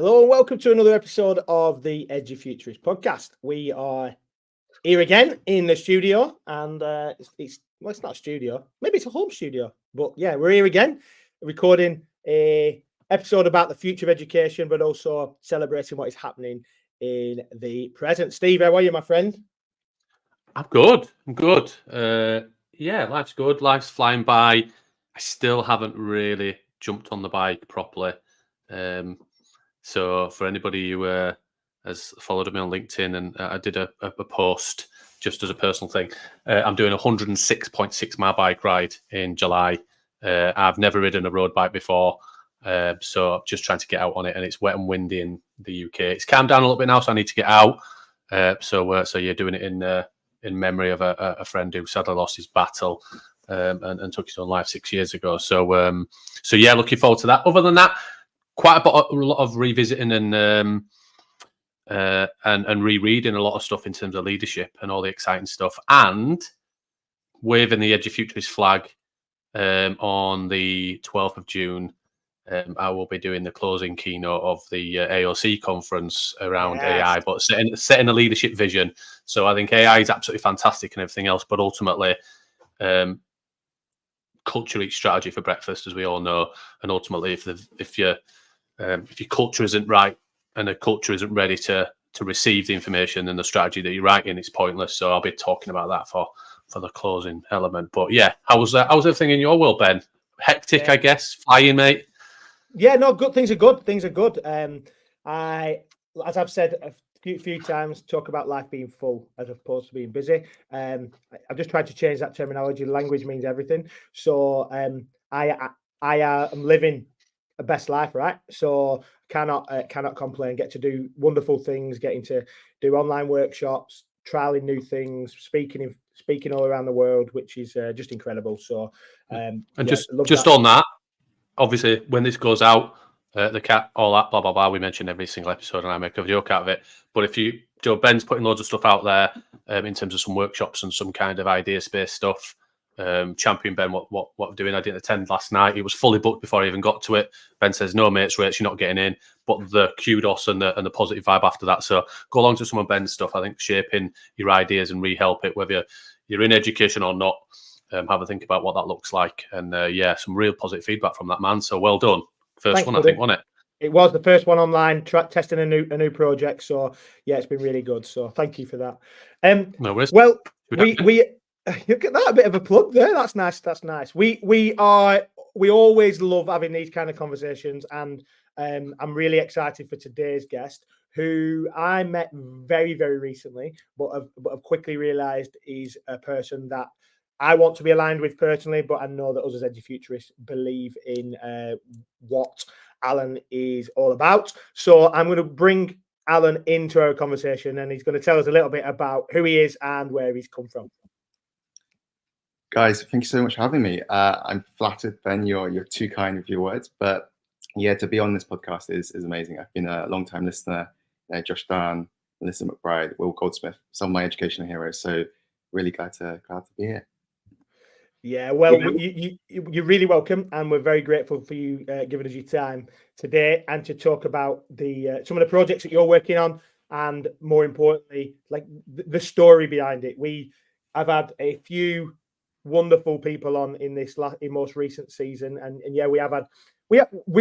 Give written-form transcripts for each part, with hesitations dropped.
Hello and welcome to another episode of the Edufuturists podcast. We are here again in the studio, and it's not a studio, maybe it's a home studio, but yeah, we're here again recording a episode about the future of education, but also celebrating what is happening in the present. Steve, how are you, my friend? I'm good. Yeah, life's good. Life's flying by. I still haven't really jumped on the bike properly. So for anybody who has followed me on LinkedIn, and I did a post just as a personal thing. I'm doing a 106.6 mile bike ride in July. I've never ridden a road bike before. So just trying to get out on it, and it's wet and windy in the UK. It's calmed down a little bit now, so I need to get out. So yeah, doing it in memory of a friend who sadly lost his battle and took his own life 6 years ago. So yeah, looking forward to that. Other than that, quite a lot of revisiting and rereading a lot of stuff in terms of leadership and all the exciting stuff, and waving the Edufuturist flag on the 12th of June. I will be doing the closing keynote of the AOC conference around AI, but setting a leadership vision. So I think AI is absolutely fantastic and everything else, but ultimately, culture eats strategy for breakfast, as we all know. And ultimately, if your culture isn't right and the culture isn't ready to receive the information and the strategy that you're writing, it's pointless. So I'll be talking about that for the closing element. But yeah, how's everything in your world, Ben? Hectic, I guess. Flying, mate. Yeah, no, good. Things are good. Things are good. As I've said a few times, talk about life being full as opposed to being busy. I've just tried to change that terminology. Language means everything. So I am living a best life, right? So cannot complain. Get to do wonderful things. Getting to do online workshops, trialing new things, speaking all around the world, which is just incredible. So and yeah, just on that. Obviously, when this goes out, the cat, all that, blah, blah, blah, we mention every single episode and I make a joke out of it. But if Ben's putting loads of stuff out there in terms of some workshops and some kind of idea space stuff. Champion Ben, what I'm doing. I didn't attend last night. It was fully booked before I even got to it. Ben says, no, mates, rates, you're not getting in. But the kudos and the positive vibe after that. So go along to some of Ben's stuff. I think shaping your ideas and re-help it, whether you're in education or not. Have a think about what that looks like, and yeah, some real positive feedback from that man. So well done. Thanks, one, buddy. I think, wasn't it? It was the first one online, testing a new project. So yeah, it's been really good. So thank you for that. No worries. Well, we look at that, a bit of a plug there. That's nice. That's nice. We always love having these kind of conversations, and I'm really excited for today's guest, who I met very, very recently, but have quickly realised is a person that I want to be aligned with personally, but I know that us as Edufuturists believe in what Alan is all about. So I'm going to bring Alan into our conversation, and he's going to tell us a little bit about who he is and where he's come from. Guys, thank you so much for having me. I'm flattered, Ben. You're too kind with your words, but yeah, to be on this podcast is amazing. I've been a long-time listener. Josh Dunn, Melissa McBride, Will Goldsmith, some of my educational heroes. So really glad to be here. Yeah, well, you're really welcome, and we're very grateful for you giving us your time today and to talk about some of the projects that you're working on, and more importantly, like the story behind it. I've had a few wonderful people on in this most recent season, and yeah, we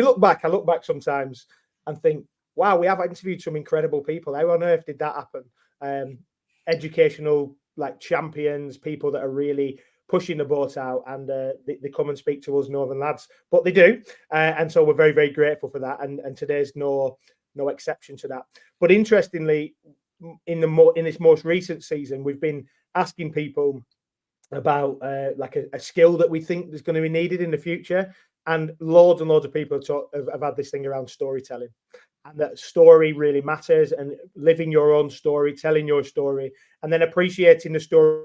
look back. I look back sometimes and think, wow, we have interviewed some incredible people. How on earth did that happen? Educational champions, people that are really pushing the boat out, and they come and speak to us northern lads, but they do, and so we're very, very grateful for that, and today's no exception to that. But interestingly, in this most recent season, we've been asking people about a skill that we think is going to be needed in the future, and loads of people have had this thing around storytelling, and that story really matters, and living your own story, telling your story, and then appreciating the story,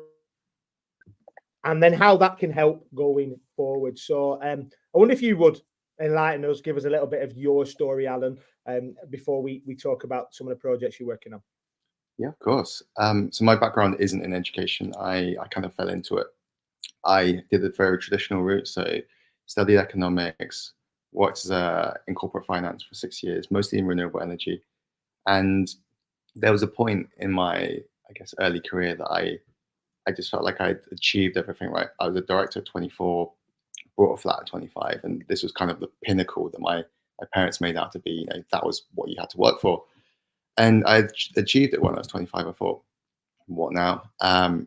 and then how that can help going forward. So I wonder if you would enlighten us, give us a little bit of your story, Alan, before we talk about some of the projects you're working on. Yeah, of course. So my background isn't in education. I kind of fell into it. I did a very traditional route, so studied economics, worked in corporate finance for 6 years, mostly in renewable energy. And there was a point in my, I guess, early career that I just felt like I'd achieved everything, right? I was a director at 24, bought a flat at 25, and this was kind of the pinnacle that my parents made out to be. You know, that was what you had to work for. And I achieved it when I was 25. I thought, what now?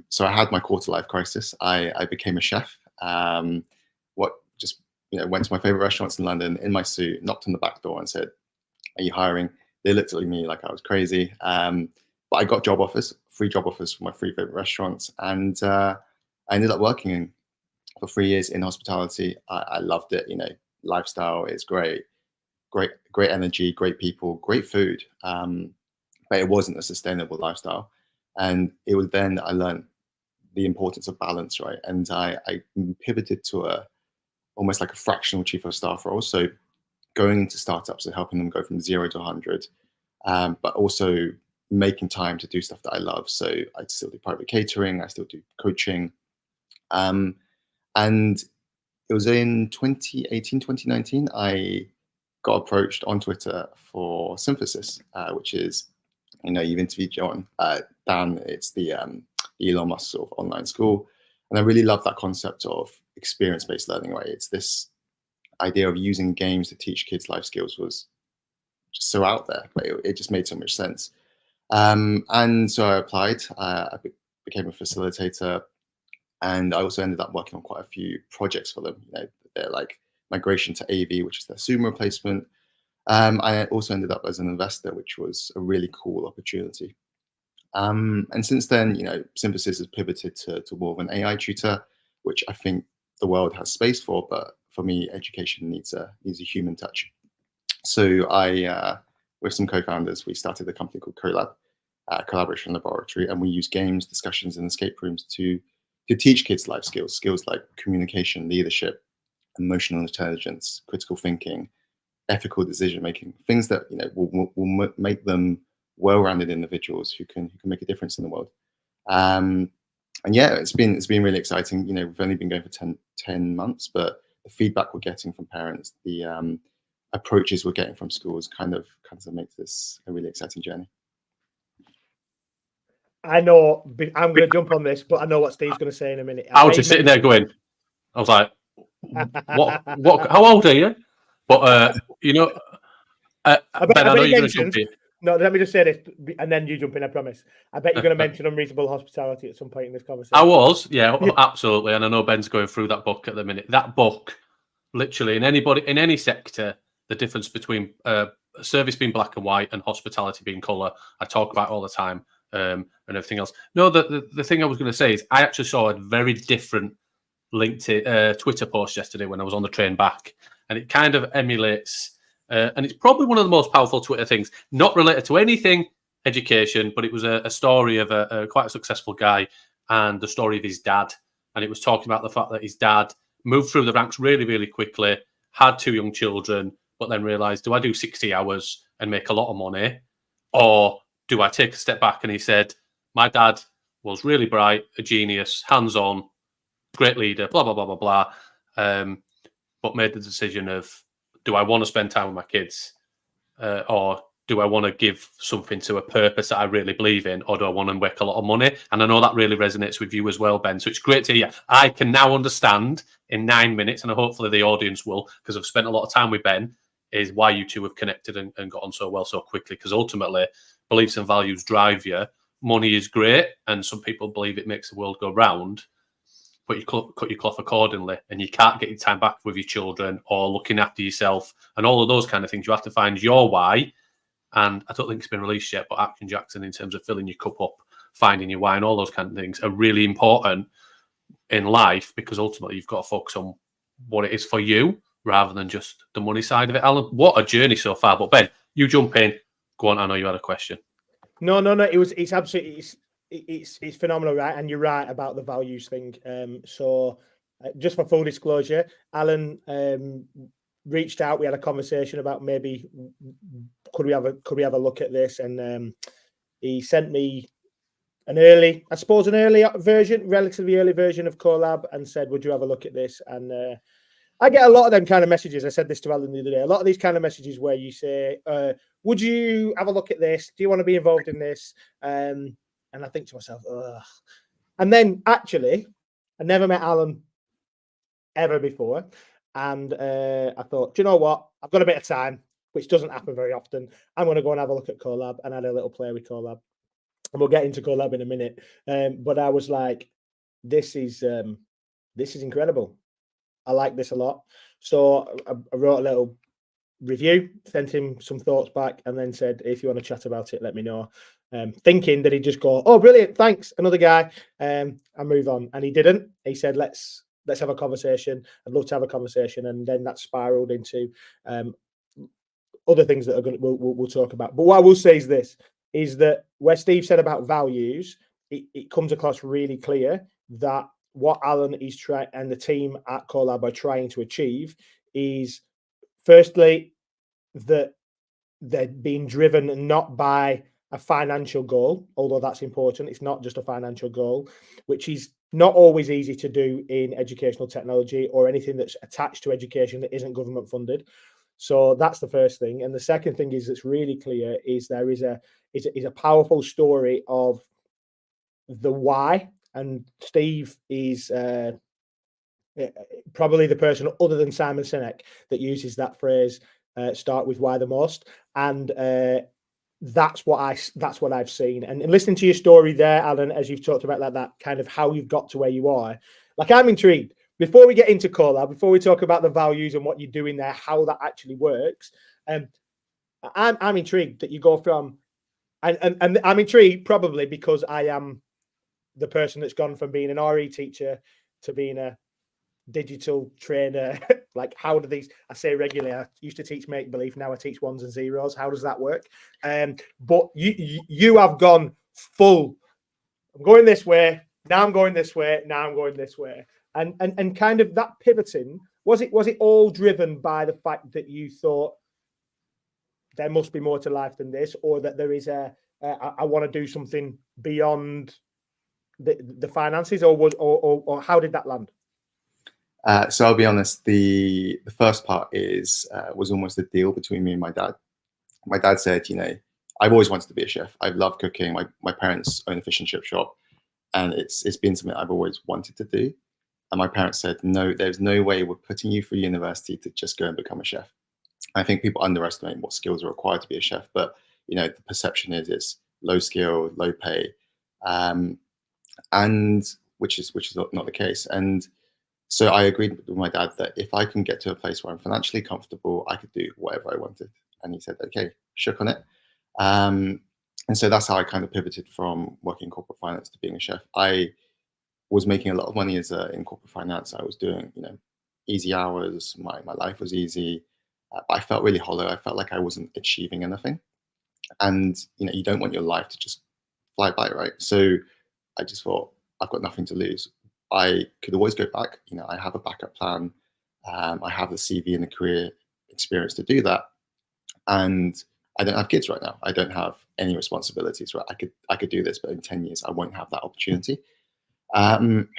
So I had my quarter life crisis. I became a chef. Went to my favorite restaurants in London in my suit, knocked on the back door and said, "Are you hiring?" They looked at me like I was crazy. But I got free job offers for my 3 favorite restaurants, and I ended up working for 3 years in hospitality. I loved it. You know, lifestyle is great, great energy, great people, great food. But it wasn't a sustainable lifestyle, and it was then that I learned the importance of balance, right? And I pivoted to almost like a fractional chief of staff role. So going into startups and helping them go from 0 to 100, but also making time to do stuff that I love. So I still do private catering, I still do coaching. And it was in 2018, 2019, I got approached on Twitter for Synthesis, which is, you know, you've interviewed John, Dan, it's the Elon Musk sort of online school. And I really love that concept of experience-based learning, right? It's this idea of using games to teach kids life skills was just so out there, but it just made so much sense. And so I applied, I became a facilitator, and I also ended up working on quite a few projects for them. You know, they're like migration to AV, which is their Zoom replacement. I also ended up as an investor, which was a really cool opportunity. And since then, you know, Synthesis has pivoted to more of an AI tutor, which I think the world has space for, but for me, education needs a human touch. So I, with some co-founders, we started a company called CoLab, Collaboration Laboratory, and we use games, discussions, and escape rooms to teach kids life skills like communication, leadership, emotional intelligence, critical thinking, ethical decision making, things that, you know, will make them well-rounded individuals who can make a difference in the world. And yeah, it's been really exciting. You know, we've only been going for 10 months, but the feedback we're getting from parents, the approaches we're getting from schools kind of makes this a really exciting journey. I know I'm going to jump on this, but I know what Steve's going to say in a minute. I was just sitting there going, I was like, what, how old are you? But, you know, Ben, I know you're going to jump in. No, let me just say this, and then you jump in, I promise. I bet you're going to mention unreasonable hospitality at some point in this conversation. I was, yeah, absolutely. And I know Ben's going through that book at the minute. That book, literally, in any sector, the difference between service being black and white and hospitality being colour, I talk about all the time, and everything else. No, the thing I was going to say is I actually saw a very different LinkedIn, Twitter post yesterday when I was on the train back, and it kind of emulates, and it's probably one of the most powerful Twitter things, not related to anything education, but it was a story of a quite a successful guy and the story of his dad, and it was talking about the fact that his dad moved through the ranks really, really quickly, had 2 young children, but then realised, do I do 60 hours and make a lot of money, or do I take a step back? And he said, my dad was really bright, a genius, hands-on, great leader, blah, blah, blah, blah, blah, but made the decision of, do I want to spend time with my kids, or do I want to give something to a purpose that I really believe in, or do I want to make a lot of money? And I know that really resonates with you as well, Ben. So it's great to hear. I can now understand in 9 minutes, and hopefully the audience will, because I've spent a lot of time with Ben, is why you two have connected and got on so well so quickly. Because ultimately, beliefs and values drive you. Money is great, and some people believe it makes the world go round, but you cut your cloth accordingly, and you can't get your time back with your children or looking after yourself and all of those kind of things. You have to find your why. And I don't think it's been released yet, but Action Jackson, in terms of filling your cup up, finding your why, and all those kind of things are really important in life, because ultimately you've got to focus on what it is for you rather than just the money side of it. Alan, what a journey so far. But Ben, you jump in. Go on, I know you had a question. No. It's absolutely it's phenomenal, right? And you're right about the values thing. So just for full disclosure, Alan reached out. We had a conversation about maybe could we have a look at this, and he sent me an early version, relatively early version of CoLab, and said, would you have a look at this? And I get a lot of them kind of messages. I said this to Alan the other day. A lot of these kind of messages where you say, would you have a look at this? Do you want to be involved in this? And I think to myself, ugh. And then actually, I never met Alan ever before. And I thought, do you know what? I've got a bit of time, which doesn't happen very often. I'm going to go and have a look at Collab, and I had a little play with Collab. And we'll get into Collab in a minute. But I was like, this is incredible. I like this a lot. So I wrote a little review, sent him some thoughts back, and then said, if you want to chat about it, let me know. Thinking that he'd just go, oh, brilliant, thanks, another guy, and move on. And he didn't. He said, let's have a conversation. I'd love to have a conversation. And then that spiraled into other things that are we'll talk about. But what I will say is this, is that where Steve said about values, it comes across really clear that what Alan is trying and the team at Collab are trying to achieve is, firstly, that they're being driven not by a financial goal, although that's important. It's not just a financial goal, which is not always easy to do in educational technology or anything that's attached to education that isn't government funded. So that's the first thing. And the second thing is that's really clear is there is a powerful story of the why. And Steve is probably the person other than Simon Sinek that uses that phrase, start with why the most. And that's what I've seen. And listening to your story there, Alan, as you've talked about that kind of how you've got to where you are, like, I'm intrigued. Before we get into Collab, before we talk about the values and what you're doing there, how that actually works, I'm intrigued that you go from, and I'm intrigued probably because I am the person that's gone from being an RE teacher to being a digital trainer. Like, how do these, I say regularly, I used to teach make believe, now I teach ones and zeros. How does that work? But you have gone full, I'm going this way, now I'm going this way, now I'm going this way. And kind of that pivoting, was it all driven by the fact that you thought there must be more to life than this, or that there is I want to do something beyond the finances, or how did that land? So I'll be honest, the first part was almost a deal between me and my dad. My dad said, I've always wanted to be a chef. I love cooking. My parents own a fish and chip shop, and it's been something I've always wanted to do. And my parents said, no, there's no way we're putting you through university to just go and become a chef. I think people underestimate what skills are required to be a chef, but the perception is it's low skill, low pay, and which is not the case. And so I agreed with my dad that if I can get to a place where I'm financially comfortable, I could do whatever I wanted. And he said, okay, shook on it. And so that's how I kind of pivoted from working in corporate finance to being a chef. I was making a lot of money in corporate finance. I was doing, easy hours. My life was easy. But I felt really hollow. I felt like I wasn't achieving anything. And, you don't want your life to just fly by, right? So I just thought, I've got nothing to lose. I could always go back. I have a backup plan. I have the CV and the career experience to do that. And I don't have kids right now. I don't have any responsibilities, right? I could do this, but in 10 years, I won't have that opportunity. And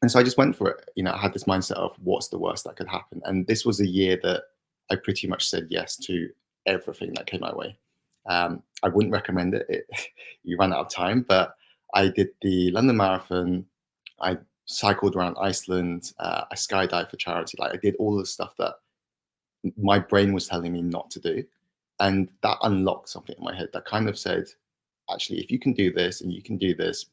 so I just went for it. I had this mindset of what's the worst that could happen. And this was a year that I pretty much said yes to everything that came my way. I wouldn't recommend it. You run out of time, but I did the London Marathon. I cycled around Iceland. I skydived for charity. Like, I did all the stuff that my brain was telling me not to do. And that unlocked something in my head that kind of said, actually, if you can do this and you can do this,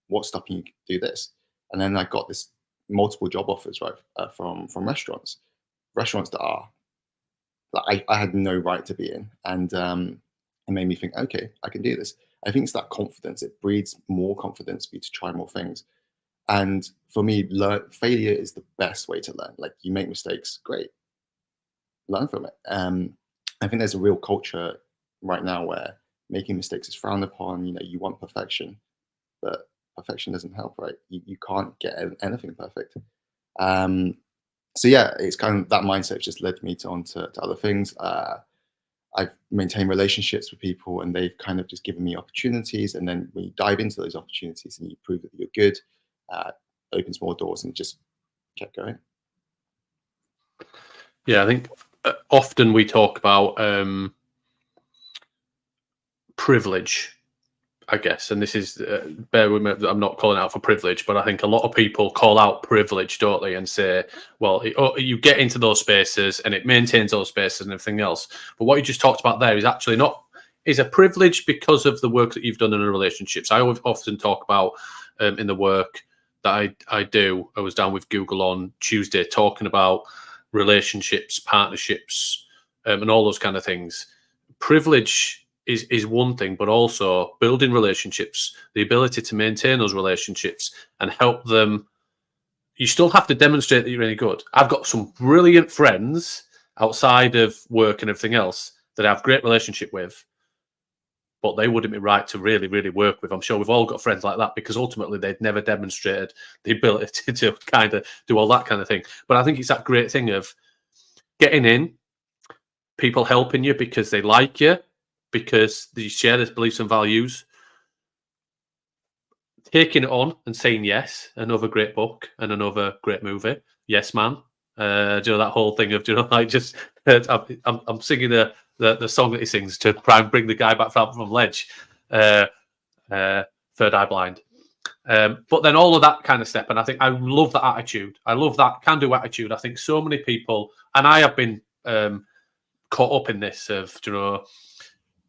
what's stopping you do this? And then I got this multiple job offers, right, from restaurants that are like I had no right to be in. And it made me think, okay, I can do this. I think it's that confidence. It breeds more confidence for you to try more things. And for me, failure is the best way to learn. Like, you make mistakes, great, learn from it. I think there's a real culture right now where making mistakes is frowned upon. You want perfection, but perfection doesn't help, right? You can't get anything perfect. So yeah, it's kind of that mindset just led me onto other things. I've maintained relationships with people, and they've kind of just given me opportunities. And then when you dive into those opportunities and you prove that you're good, opens more doors, and just kept going. Yeah, I think often we talk about privilege, I guess, and this is, bear with me, I'm not calling out for privilege, but I think a lot of people call out privilege, don't they, and say, well, you get into those spaces and it maintains those spaces and everything else. But what you just talked about there is actually not, is a privilege because of the work that you've done in a relationships. I often talk about in the work that I do. I was down with Google on Tuesday talking about relationships, partnerships, and all those kind of things. Privilege is one thing, but also building relationships, the ability to maintain those relationships and help them. You still have to demonstrate that you're any good. I've got some brilliant friends outside of work and everything else that I have great relationship with, but they wouldn't be right to really, really work with. I'm sure we've all got friends like that because ultimately they've never demonstrated the ability to kind of do all that kind of thing. But I think it's that great thing of getting in, people helping you because they like you, because you share their beliefs and values, taking it on and saying yes. Another great book and another great movie. Yes, man. Do you know that whole thing of, like just I'm singing the song that he sings to try and bring the guy back from ledge. Third Eye Blind. But then all of that kind of step, and I think I love that attitude. I love that can-do attitude. I think so many people, and I have been caught up in this of,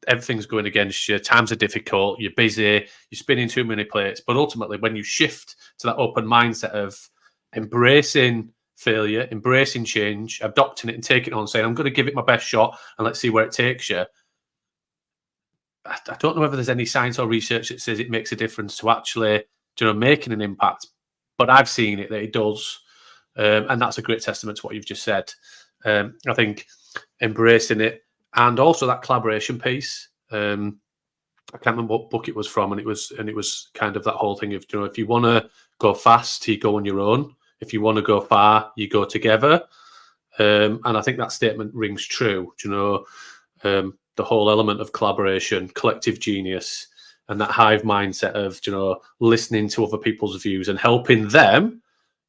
everything's going against you, times are difficult, you're busy, you're spinning too many plates. But ultimately, when you shift to that open mindset of embracing failure, embracing change, adopting it and taking it on, saying, I'm going to give it my best shot and let's see where it takes you. I don't know whether there's any science or research that says it makes a difference to actually, making an impact. But I've seen it that it does. And that's a great testament to what you've just said. I think embracing it and also that collaboration piece. I can't remember what book it was from, and it was kind of that whole thing of, if you want to go fast, you go on your own. If you want to go far, you go together. And I think that statement rings true. The whole element of collaboration, collective genius, and that hive mindset of, listening to other people's views and helping them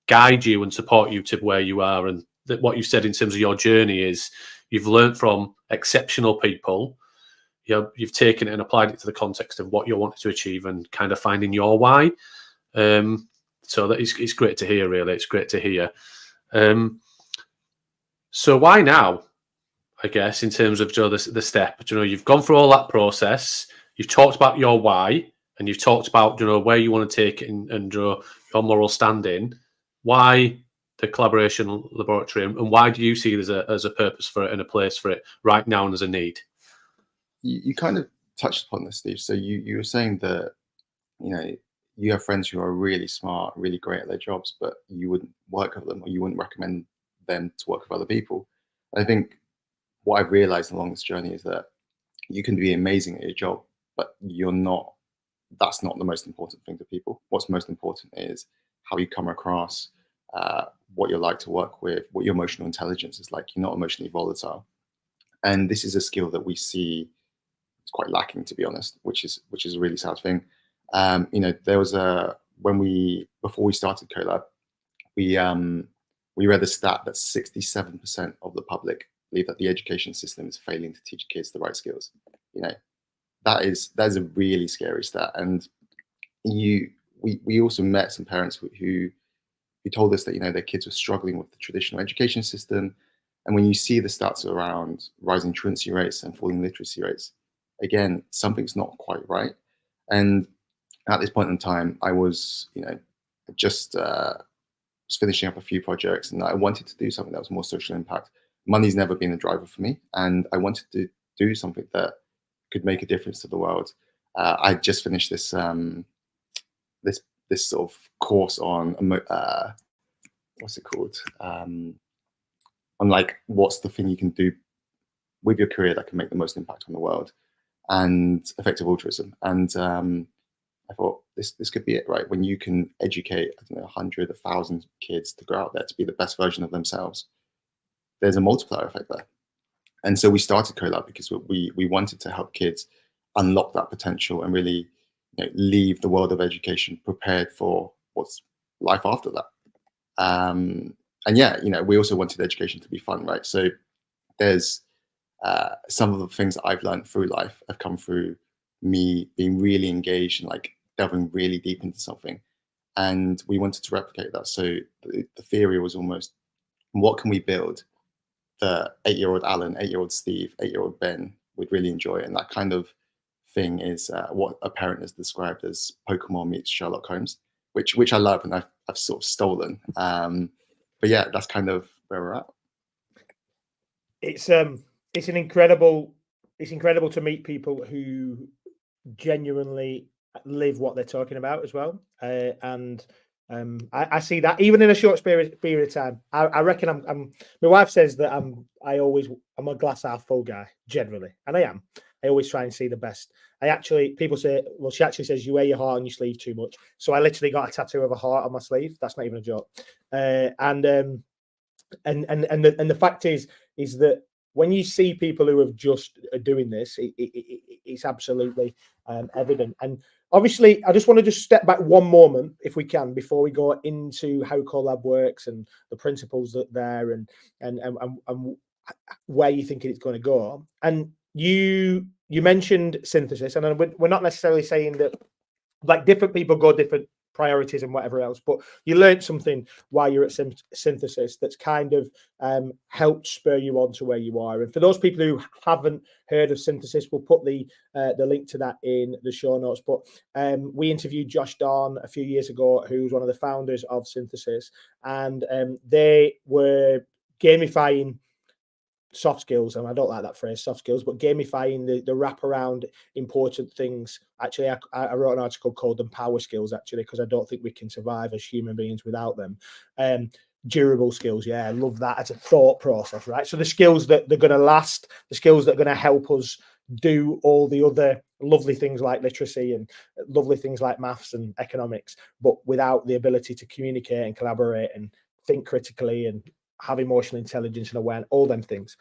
guide you and support you to where you are. And that what you said in terms of your journey is you've learned from exceptional people. You've taken it and applied it to the context of what you're wanting to achieve and kind of finding your why. So that it's great to hear, really. It's great to hear. So why now? I guess in terms of the step, you've gone through all that process. You've talked about your why, and you've talked about where you want to take it and your moral standing. Why the collaboration laboratory, and why do you see it as a purpose for it and a place for it right now and as a need? You kind of touched upon this, Steve. So you were saying that you have friends who are really smart, really great at their jobs, but you wouldn't work with them or you wouldn't recommend them to work with other people. I think what I've realized along this journey is that you can be amazing at your job, but that's not the most important thing to people. What's most important is how you come across, what you're like to work with, what your emotional intelligence is like. You're not emotionally volatile. And this is a skill that we see is quite lacking, to be honest, which is a really sad thing. There was before we started CoLab, we read a stat that 67% of the public believe that the education system is failing to teach kids the right skills. That is a really scary stat. And we also met some parents who told us that their kids were struggling with the traditional education system. And when you see the stats around rising truancy rates and falling literacy rates, again, something's not quite right. And at this point in time, I was just was finishing up a few projects, and I wanted to do something that was more social impact. Money's never been a driver for me, and I wanted to do something that could make a difference to the world. I just finished this this sort of course on what's it called? On like what's the thing you can do with your career that can make the most impact on the world, and effective altruism. And I thought this could be it, right? When you can educate 100, 1,000 kids to go out there to be the best version of themselves, there's a multiplier effect there. And so we started CoLab because we wanted to help kids unlock that potential and really leave the world of education prepared for what's life after that. yeah, we also wanted education to be fun, right? So there's some of the things that I've learned through life have come through me being really engaged and like delving really deep into something. And we wanted to replicate that. So the theory was almost, what can we build that 8-year-old Alan, 8-year-old Steve, 8-year-old Ben would really enjoy? And that kind of thing is what a parent has described as Pokemon meets Sherlock Holmes, which I love and I've sort of stolen. But yeah, that's kind of where we're at. It's incredible to meet people who genuinely live what they're talking about as well. And I see that even in a short period of time. I reckon I'm. My wife says that I'm a glass half full guy generally, and I am. I always try and see the best. People say, well, she actually says you wear your heart on your sleeve too much. So I literally got a tattoo of a heart on my sleeve. That's not even a joke. And the fact is that when you see people who have just are doing this, it's absolutely evident. And obviously, I just want to just step back one moment, if we can, before we go into how Collab works and the principles that there and where you think it's going to go. And you mentioned synthesis, and we're not necessarily saying that like different people go different priorities and whatever else, but you learned something while you're at synthesis that's kind of helped spur you on to where you are. And for those people who haven't heard of synthesis, we'll put the link to that in the show notes. But we interviewed Josh Dawn a few years ago, who's one of the founders of synthesis, and they were gamifying soft skills, and I don't like that phrase, soft skills, but gamifying the wraparound important things. Actually, I wrote an article called them power skills, actually, because I don't think we can survive as human beings without them. Durable skills, yeah, I love that as a thought process, right? So the skills that they're going to last, the skills that are going to help us do all the other lovely things like literacy and lovely things like maths and economics, but without the ability to communicate and collaborate and think critically and have emotional intelligence and awareness, all them things.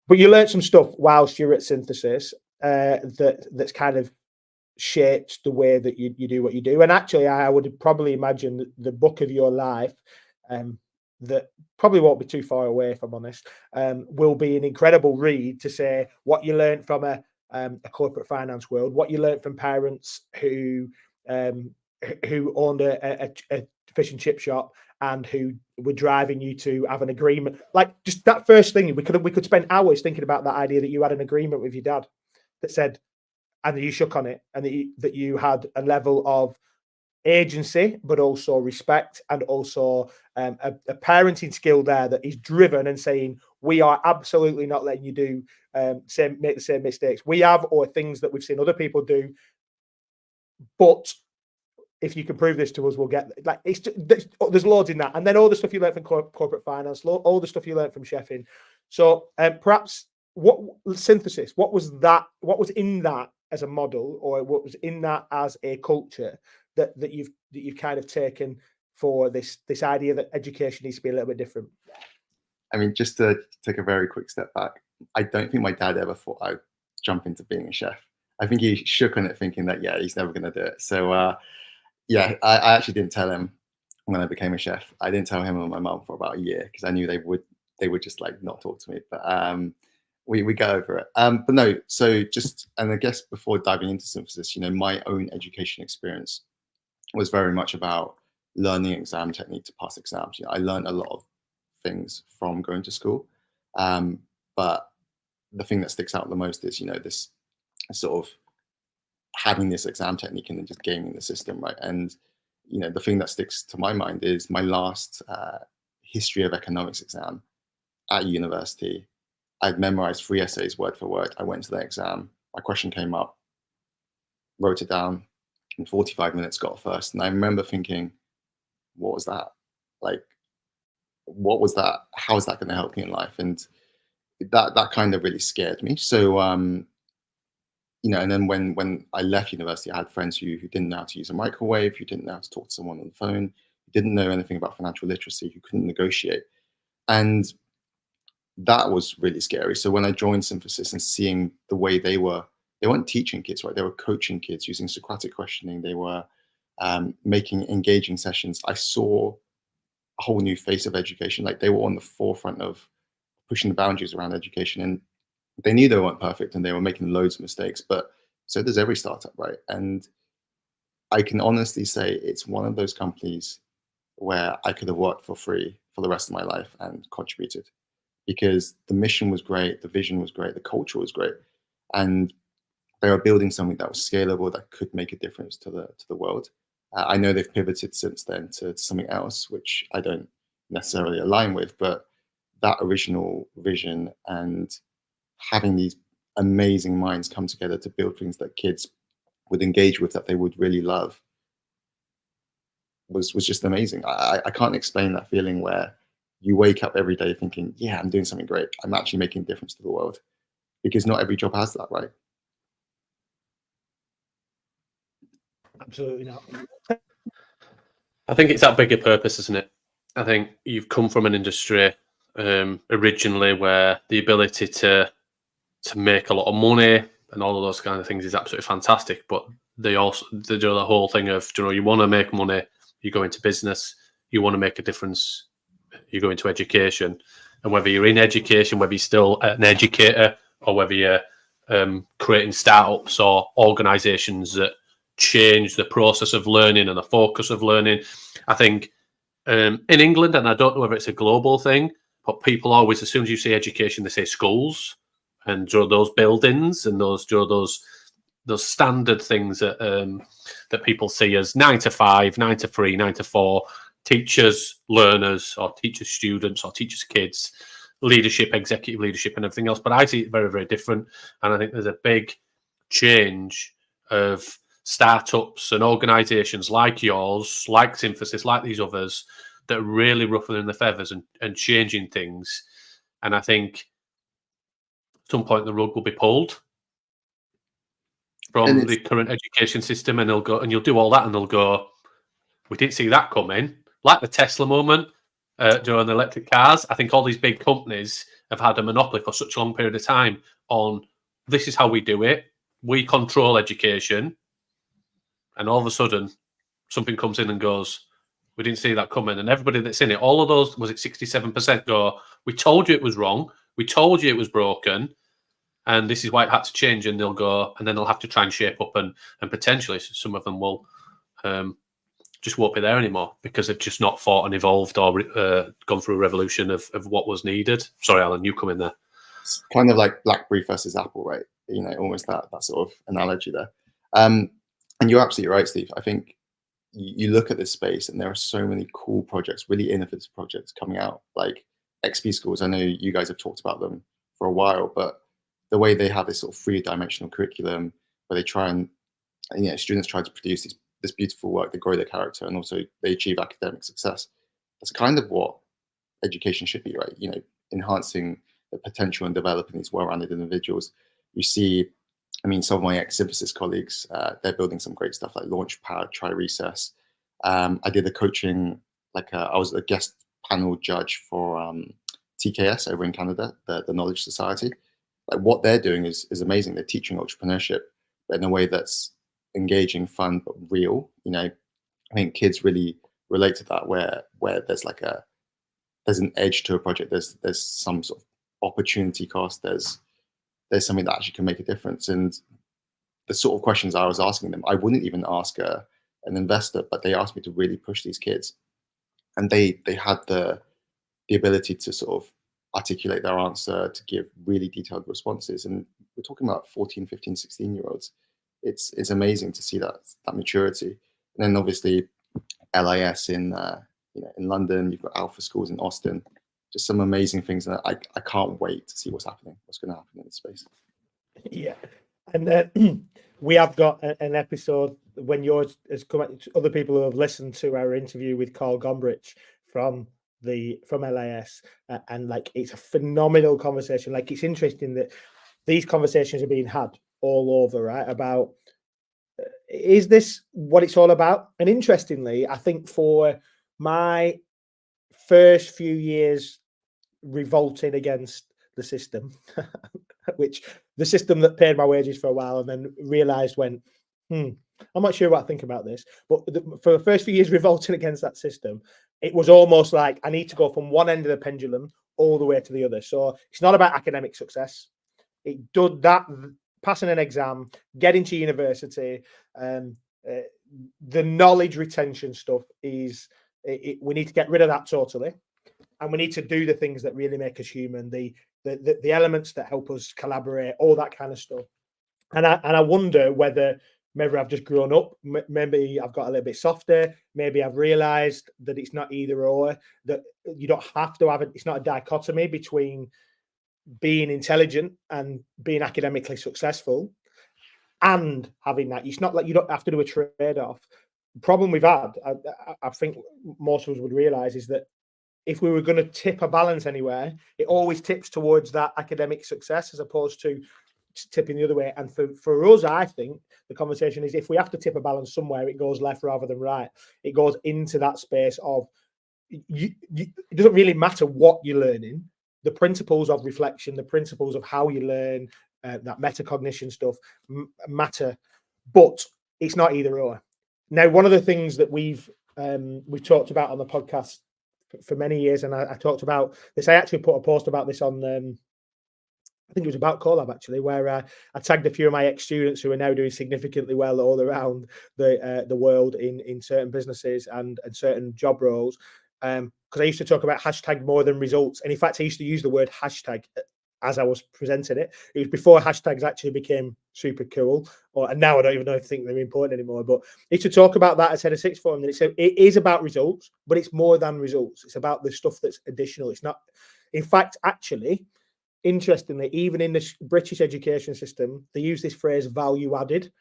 But you learned some stuff whilst you're at synthesis that's kind of shaped the way that you do what you do. And actually, I would probably imagine that the book of your life, that probably won't be too far away, if I'm honest, will be an incredible read to say what you learned from a corporate finance world, what you learned from parents who owned a fish and chip shop and who were driving you to have an agreement. Like just that first thing, we could spend hours thinking about that idea that you had an agreement with your dad that said, and that you shook on it, and that you had a level of agency, but also respect, and also a parenting skill there that is driven and saying, we are absolutely not letting you do make the same mistakes we have, or things that we've seen other people do. But if you can prove this to us, we'll get like there's loads in that, and then all the stuff you learned from corporate finance, all the stuff you learned from chefing. So perhaps what synthesis? What was that? What was in that as a model, or what was in that as a culture that you've kind of taken for this idea that education needs to be a little bit different? I mean, just to take a very quick step back, I don't think my dad ever thought I'd jump into being a chef. I think he shook on it thinking that, yeah, he's never going to do it. So yeah, I actually didn't tell him when I became a chef. I didn't tell him and my mum for about a year because I knew they would just like not talk to me. But we go over it. But no, so just, and I guess before diving into synthesis, my own education experience was very much about learning exam technique to pass exams. I learned a lot of things from going to school, but the thing that sticks out the most is this sort of having this exam technique and then just gaming the system, right? And the thing that sticks to my mind is my last history of economics exam at university. I'd memorized 3 essays word for word. I went to the exam, my question came up, wrote it down, in 45 minutes got first. And I remember thinking, what was that? Like, what was that? How is that going to help me in life? And that kind of really scared me. So and then when I left university, I had friends who didn't know how to use a microwave, who didn't know how to talk to someone on the phone, who didn't know anything about financial literacy, who couldn't negotiate. And that was really scary. So when I joined Synthesis and seeing the way they weren't teaching kids, right? They were coaching kids using Socratic questioning. They were making engaging sessions. I saw a whole new face of education. Like they were on the forefront of pushing the boundaries around education, and they knew they weren't perfect and they were making loads of mistakes, but so does every startup, right? And I can honestly say it's one of those companies where I could have worked for free for the rest of my life and contributed, because the mission was great, the vision was great, the culture was great, and they were building something that was scalable, that could make a difference to the world. I know they've pivoted since then to something else, which I don't necessarily align with, but that original vision and having these amazing minds come together to build things that kids would engage with, that they would really love, was just amazing. I can't explain that feeling where you wake up every day thinking, yeah, I'm doing something great. I'm actually making a difference to the world, because not every job has that, right? Absolutely not. I think it's that bigger purpose, isn't it? I think you've come from an industry originally where the ability to make a lot of money and all of those kind of things is absolutely fantastic. But they do the whole thing of, you want to make money, you go into business, you want to make a difference, you go into education. And whether you're in education, whether you're still an educator, or whether you're creating startups or organizations that change the process of learning and the focus of learning. I think in England, and I don't know whether it's a global thing, but people always, as soon as you say education, they say schools and those buildings and those standard things that people see as 9 to 5, 9 to 3, 9 to 4, teachers, learners, or teachers, students, or teachers, kids, leadership, executive leadership, and everything else. But I see it very, very different. And I think there's a big change of startups and organizations like yours, like Synthesis, like these others, that are really ruffling the feathers and changing things. And I think at some point the rug will be pulled from the current education system, and they'll go, and you'll do all that, and they'll go, we didn't see that coming. Like the Tesla moment during the electric cars. I think all these big companies have had a monopoly for such a long period of time on, this is how we do it. We control education. And all of a sudden, something comes in and goes, we didn't see that coming. And everybody that's in it, all of those, was it 67%, go, we told you it was wrong. We told you it was broken. And this is why it had to change. And they'll go, and then they'll have to try and shape up, and potentially some of them will just won't be there anymore, because they've just not fought and evolved or gone through a revolution of what was needed. Sorry, Alan, you come in there. It's kind of like BlackBerry versus Apple, right? Almost that sort of analogy there. And you're absolutely right, Steve. I think you look at this space and there are so many cool projects, really innovative projects coming out, like XP schools. I know you guys have talked about them for a while, but the way they have this sort of 3-dimensional curriculum where they try and, students try to produce this beautiful work, they grow their character, and also they achieve academic success. That's kind of what education should be, right? Enhancing the potential and developing these well-rounded individuals. You see, some of my ex-Synthesis colleagues, they're building some great stuff like Launchpad, Try Recess. I did a coaching, I was a guest panel judge for TKS over in Canada, the Knowledge Society. Like what they're doing is amazing. They're teaching entrepreneurship, but in a way that's engaging, fun, but real. I think kids really relate to that, where there's there's an edge to a project. There's some sort of opportunity cost. There's something that actually can make a difference. And the sort of questions I was asking them, I wouldn't even ask an investor, but they asked me to really push these kids, and they had the ability to sort of articulate their answer, to give really detailed responses. And we're talking about 14, 15, 16-year-olds. It's amazing to see that maturity. And then obviously LIS in London, you've got Alpha Schools in Austin, just some amazing things. And I can't wait to see what's going to happen in this space. Yeah. And we have got an episode when yours has come out, other people who have listened to our interview with Carl Gombrich from LIS, and it's a phenomenal conversation. It's interesting that these conversations are being had all over, right? About is this what it's all about? And interestingly, I think for my first few years revolting against the system, which the system that paid my wages for a while, and then realized I'm not sure what I think about this, but for the first few years revolting against that system, it was almost like I need to go from one end of the pendulum all the way to the other. So it's not about academic success. It does that, passing an exam, getting to university, the knowledge retention stuff is, we need to get rid of that totally. And we need to do the things that really make us human, the elements that help us collaborate, all that kind of stuff. And I wonder whether maybe I've just grown up, maybe I've got a little bit softer, maybe I've realised that it's not either or, that you don't have to have it. It's not a dichotomy between being intelligent and being academically successful and having that. It's not like you don't have to do a trade-off. The problem we've had, I think most of us would realise, is that if we were going to tip a balance anywhere, it always tips towards that academic success as opposed to tipping the other way. And for us, I think the conversation is, if we have to tip a balance somewhere, it goes left rather than right. It goes into that space of it doesn't really matter what you're learning. The principles of reflection, the principles of how you learn, that metacognition stuff matter, but it's not either or. Now, one of the things that we've talked about on the podcast for many years, and I talked about this. I actually put a post about this on, I think it was about Collab actually, where I tagged a few of my ex-students who are now doing significantly well all around the world in certain businesses and certain job roles. Because I used to talk about hashtag more than results, and in fact, I used to use the word hashtag as I was presenting it. It was before hashtags actually became super cool, and now I don't even know if I think they're important anymore. But I used to talk about that as head of sixth form. That it is about results, but it's more than results. It's about the stuff that's additional. It's not, in fact, actually, interestingly, even in the British education system, they use this phrase "value added."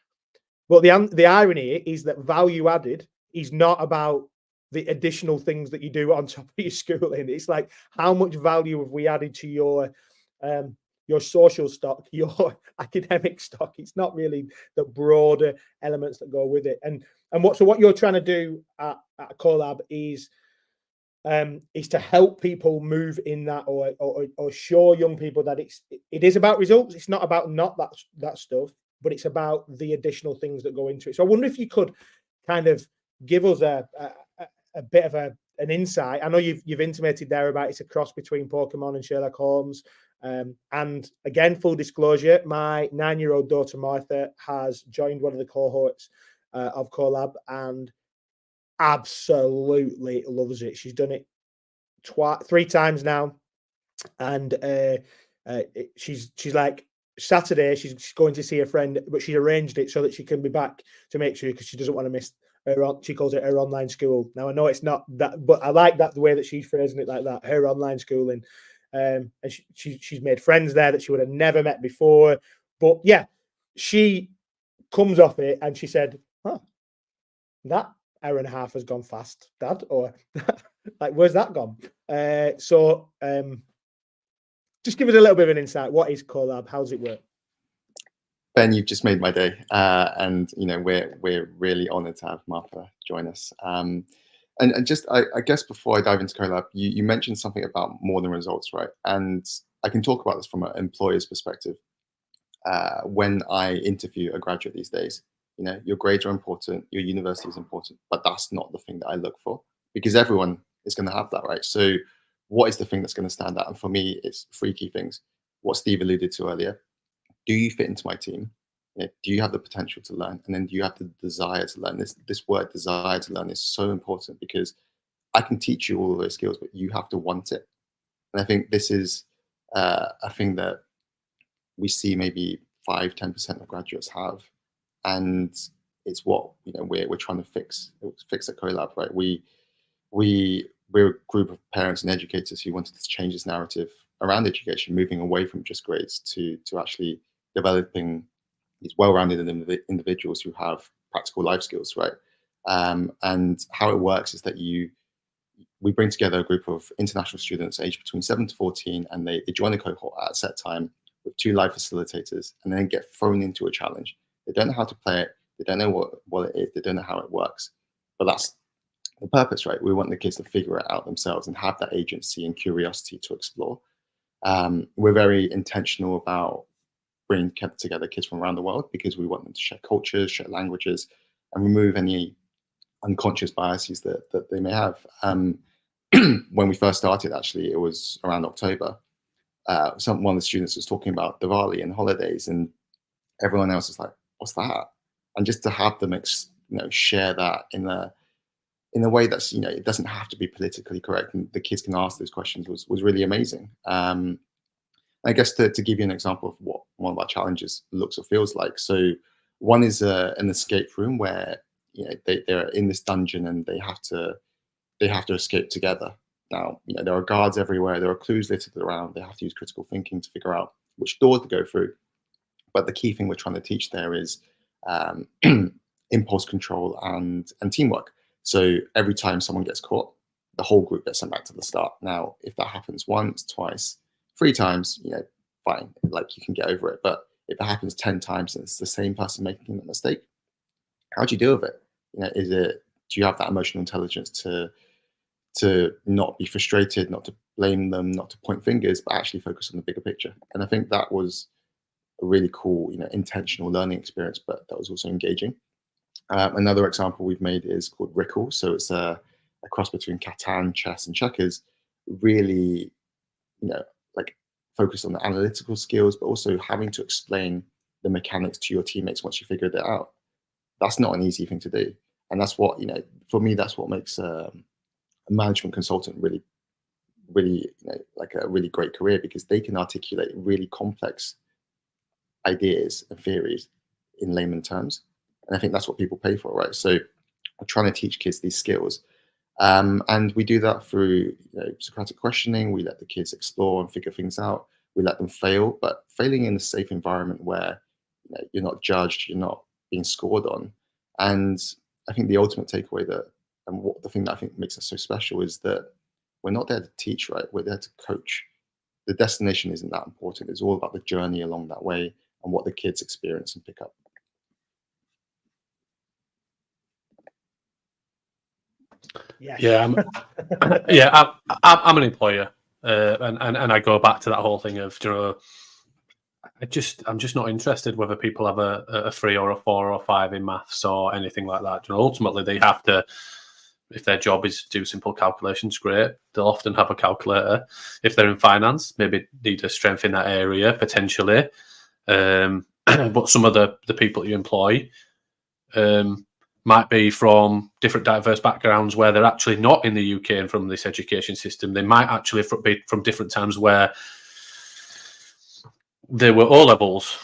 But the irony is that value added is not about the additional things that you do on top of your schooling. It's like, how much value have we added to your social stock, your academic stock? It's not really the broader elements that go with it. And what you're trying to do at Collab is to help people move in that, or show young people that it is about results. It's not about that stuff, but it's about the additional things that go into it. So I wonder if you could kind of give us a bit of an insight. I know you've intimated there about it's a cross between Pokemon and Sherlock Holmes. And again, full disclosure, my 9-year-old daughter Martha has joined one of the cohorts of Collab and absolutely loves it. She's done it 3 times now, and she's like, Saturday she's going to see a friend, but she arranged it so that she can be back to make sure, because she doesn't want to miss she calls it her online school. Now I know it's not that, but I like that the way that she's phrasing it like that, her online schooling. And she's made friends there that she would have never met before. But yeah, she comes off it and she said, "Huh, that hour and a half has gone fast, Dad," or like, "Where's that gone?" So just give us a little bit of an insight. What is Collab? How does it work? Ben, you've just made my day, and we're really honoured to have Martha join us. And just I guess before I dive into Collab, you mentioned something about more than results, right? And I can talk about this from an employer's perspective. When I interview a graduate these days, your grades are important, your university is important, but that's not the thing that I look for, because everyone is going to have that, right? So what is the thing that's going to stand out? And for me, it's 3 key things. What Steve alluded to earlier. Do you fit into my team? Do you have the potential to learn? And then do you have the desire to learn? This word desire to learn is so important, because I can teach you all of those skills, but you have to want it. And I think this is a thing that we see maybe 5-10% of graduates have. And it's what we're trying to fix at Collab, right? We're a group of parents and educators who wanted to change this narrative around education, moving away from just grades to actually developing these well-rounded individuals who have practical life skills, right? And how it works is that we bring together a group of international students aged between 7 to 14, and they join a cohort at a set time with 2 live facilitators, and then get thrown into a challenge. They don't know how to play it. They don't know what it is. They don't know how it works. But that's the purpose, right? We want the kids to figure it out themselves and have that agency and curiosity to explore. We're very intentional about bringing together kids from around the world, because we want them to share cultures, share languages, and remove any unconscious biases that they may have. when we first started, actually, it was around October. One of the students was talking about Diwali and holidays, and everyone else was like, "What's that?" And just to have them, share that in a way that's, it doesn't have to be politically correct, and the kids can ask those questions was really amazing. I guess to give you an example of what one of our challenges looks or feels like. So one is an escape room where they're in this dungeon and they have to escape together. Now, there are guards everywhere. There are clues littered around. They have to use critical thinking to figure out which doors to go through. But the key thing we're trying to teach there is impulse control and teamwork. So every time someone gets caught, the whole group gets sent back to the start. Now, if that happens once, twice, 3 times, fine, like you can get over it. But if it happens 10 times and it's the same person making the mistake, how do you deal with it? Do you have that emotional intelligence to not be frustrated, not to blame them, not to point fingers, but actually focus on the bigger picture? And I think that was a really cool, intentional learning experience, but that was also engaging. Another example we've made is called Rickle. So it's a cross between Catan, chess, and checkers. Really, like focused on the analytical skills, but also having to explain the mechanics to your teammates once you figured it out. That's not an easy thing to do, and that's what for me, that's what makes a management consultant really, like a really great career, because they can articulate really complex ideas and theories in layman terms. And I think that's what people pay for, right? So I'm trying to teach kids these skills. And we do that through Socratic questioning. We let the kids explore and figure things out. We let them fail, but failing in a safe environment where you're not judged, you're not being scored on. And I think the ultimate takeaway the thing that I think makes us so special is that we're not there to teach, right? We're there to coach. The destination isn't that important. It's all about the journey along that way and what the kids experience and pick up. Yes. Yeah, I'm an employer, and I go back to that whole thing of I'm just not interested whether people have a 3 or a 4 or 5 in maths or anything like that. Ultimately, they have to. If their job is to do simple calculations, great. They'll often have a calculator. If they're in finance, maybe need to strengthen that area potentially. But some of the people you employ might be from different diverse backgrounds where they're actually not in the UK and from this education system. They might actually be from different times where there were O levels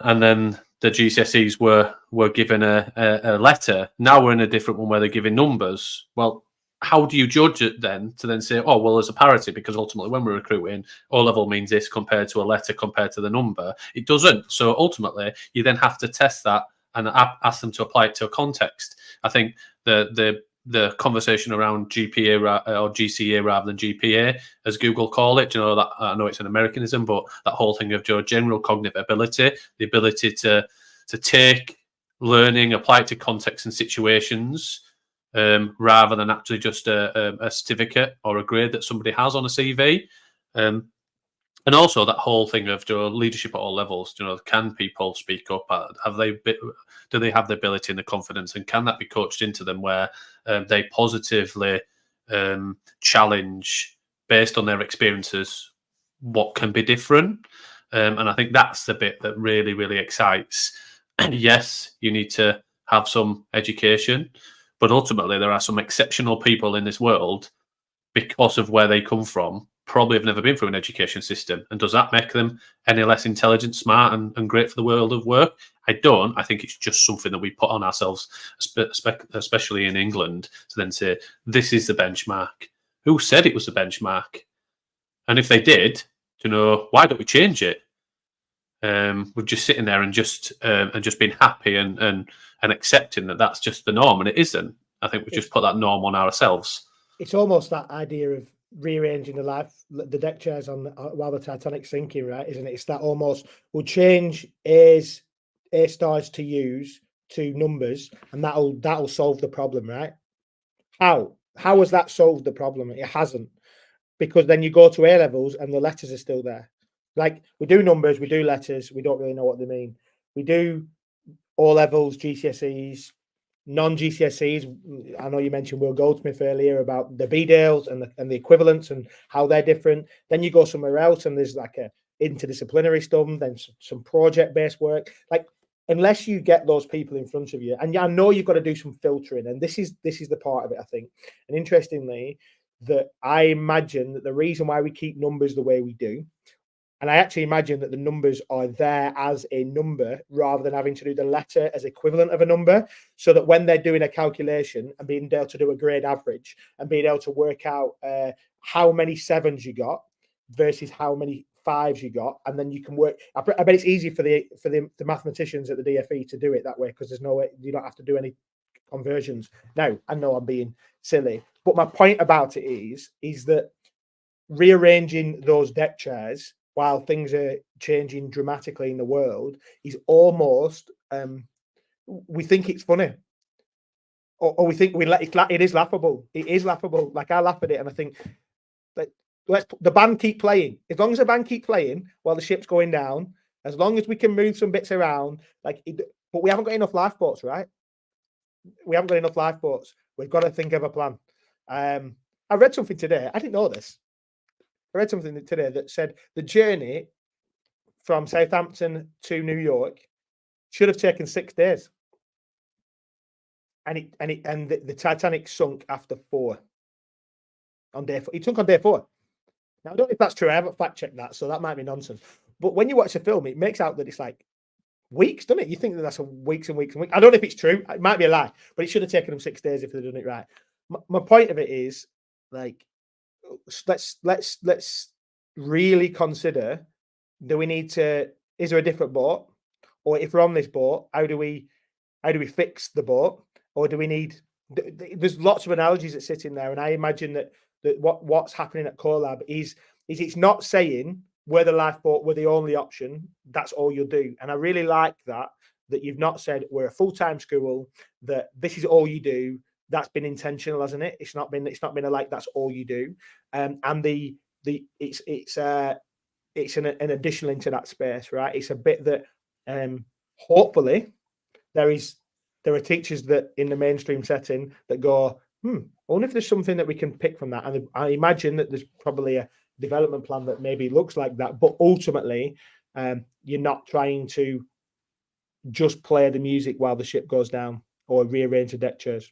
and then the GCSEs were given a letter. Now we're in a different one where they're giving numbers. Well, how do you judge it then to then say, oh, well, there's a parity? Because ultimately when we're recruiting, O level means this compared to a letter compared to the number. It doesn't. So ultimately you then have to test that and ask them to apply it to a context. I think the conversation around GPA or GCA rather than GPA, as Google call it, that I know it's an Americanism, but that whole thing of general cognitive ability, the ability to take learning, apply it to context and situations, rather than actually just a certificate or a grade that somebody has on a CV. And also that whole thing of leadership at all levels. Can people speak up? Do they have the ability and the confidence? And can that be coached into them where they positively challenge based on their experiences what can be different? And I think that's the bit that really, really excites. Yes, you need to have some education, but ultimately there are some exceptional people in this world because of where they come from, probably have never been through an education system. And does that make them any less intelligent, smart, and great for the world of work? I don't. I think it's just something that we put on ourselves, especially in England, to then say, this is the benchmark. Who said it was the benchmark? And if they did, why don't we change it? We're just sitting there and just being happy and accepting that that's just the norm, and it isn't. I think we just put that norm on ourselves. It's almost that idea of rearranging the deck chairs on while the Titanic's sinking, right? Isn't it? It's that almost we'll change A stars to U's to numbers, and that'll solve the problem, right? How has that solved the problem? It hasn't, because then you go to A levels and the letters are still there. Like, we do numbers, we do letters, we don't really know what they mean. We do O levels, GCSEs, non-GCSEs, I know you mentioned Will Goldsmith earlier about the B-Dales and the equivalents and how they're different. Then you go somewhere else and there's like a interdisciplinary stuff, then some project-based work. Like, unless you get those people in front of you, and I know you've got to do some filtering, and this is the part of it, I think. And interestingly, that I imagine that the reason why we keep numbers the way we do, and I actually imagine that the numbers are there as a number rather than having to do the letter as equivalent of a number, so that when they're doing a calculation and being able to do a grade average and being able to work out how many 7s you got versus how many 5s you got, and then you can work. I bet it's easy for the mathematicians at the DFE to do it that way, because there's no way, you don't have to do any conversions. Now, I know I'm being silly, but my point about it is that rearranging those deck chairs while things are changing dramatically in the world is almost, we think it's funny, or we think it is laughable. It is laughable. Like, I laugh at it and I think, like, the band keep playing. As long as the band keep playing while the ship's going down, as long as we can move some bits around, but we haven't got enough lifeboats, right? We haven't got enough lifeboats. We've got to think of a plan. I read something today. I didn't know this. I read something today that said the journey from Southampton to New York should have taken 6 days, and the Titanic sunk after 4 on day 4. It sunk on day 4. Now, I don't know if that's true. I haven't fact checked that, so that might be nonsense. But when you watch the film, it makes out that it's like weeks, doesn't it? You think that that's weeks and weeks and weeks. I don't know if it's true. It might be a lie, but it should have taken them 6 days if they'd done it right. My point of it is, like, let's really consider, do we need to, is there a different boat, or if we're on this boat, how do we fix the boat, or do we need, there's lots of analogies that sit in there, and I imagine that what's happening at CoLab is it's not saying we're the lifeboat, we're the only option, that's all you'll do. And I really like that you've not said we're a full-time school, that this is all you do. That's been intentional, hasn't it? It's not been a like that's all you do. And it's an additional into that space, right? It's a bit that hopefully there are teachers that in the mainstream setting that go, I wonder if there's something that we can pick from that. And I imagine that there's probably a development plan that maybe looks like that, but ultimately you're not trying to just play the music while the ship goes down or rearrange the deck chairs.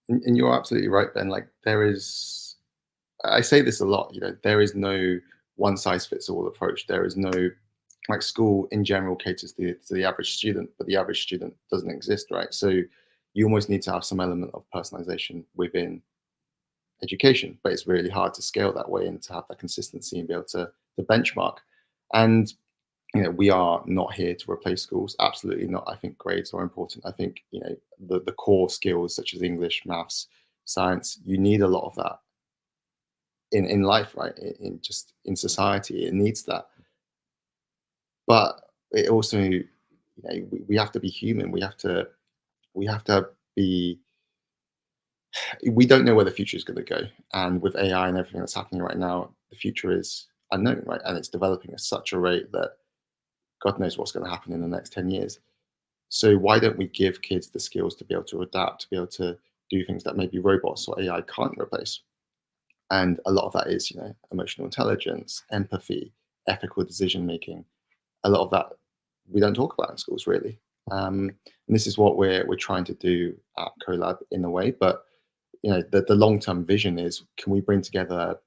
And you're absolutely right, Ben. Like, I say this a lot, there is no one size fits all approach. There is no, like, school in general caters to the average student, but the average student doesn't exist, right? So you almost need to have some element of personalization within education, but it's really hard to scale that way and to have that consistency and be able to benchmark. And we are not here to replace schools. Absolutely not. I think grades are important. I think the core skills such as English, maths, science, you need a lot of that in life, right? In society, it needs that. But it also, we have to be human. We have to be. We don't know where the future is going to go, and with AI and everything that's happening right now, the future is unknown, right? And it's developing at such a rate that God knows what's going to happen in the next 10 years. So why don't we give kids the skills to be able to adapt, to be able to do things that maybe robots or AI can't replace? And a lot of that is, emotional intelligence, empathy, ethical decision making. A lot of that we don't talk about in schools, really. And this is what we're trying to do at CoLab in a way. But the long-term vision is, can we bring together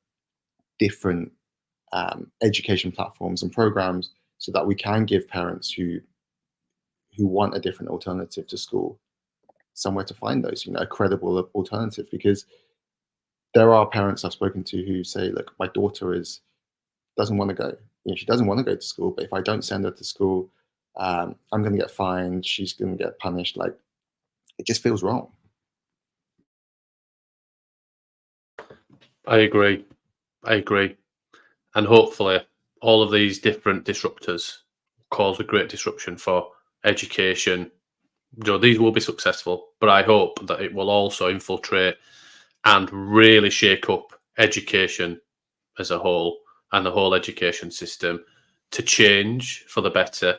different education platforms and programs so that we can give parents who want a different alternative to school somewhere to find those, a credible alternative? Because there are parents I've spoken to who say, look, my daughter doesn't want to go. She doesn't want to go to school, but if I don't send her to school, I'm going to get fined. She's going to get punished. Like, it just feels wrong. I agree. And hopefully all of these different disruptors cause a great disruption for education. These will be successful, but I hope that it will also infiltrate and really shake up education as a whole and the whole education system to change for the better.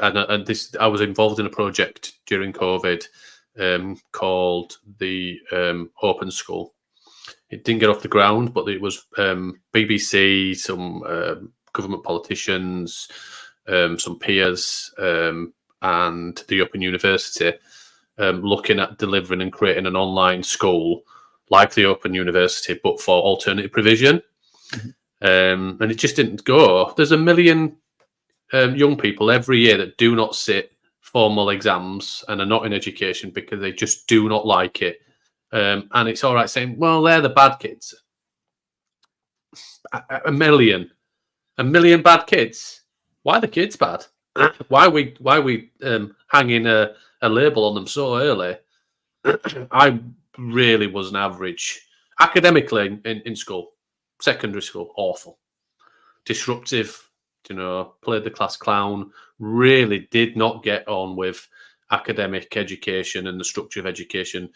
and this, I was involved in a project during COVID called the Open School. It didn't get off the ground, but it was BBC, some government politicians, some peers, and the Open University looking at delivering and creating an online school like the Open University, but for alternative provision. And it just didn't go. There's 1 million young people every year that do not sit formal exams and are not in education because they just do not like it. And it's all right saying, well, they're the bad kids. 1 million bad kids. Why are the kids bad? Why are we hanging a label on them so early? I really was an average academically in school, secondary school, awful, disruptive. Played the class clown. Really did not get on with academic education and the structure of education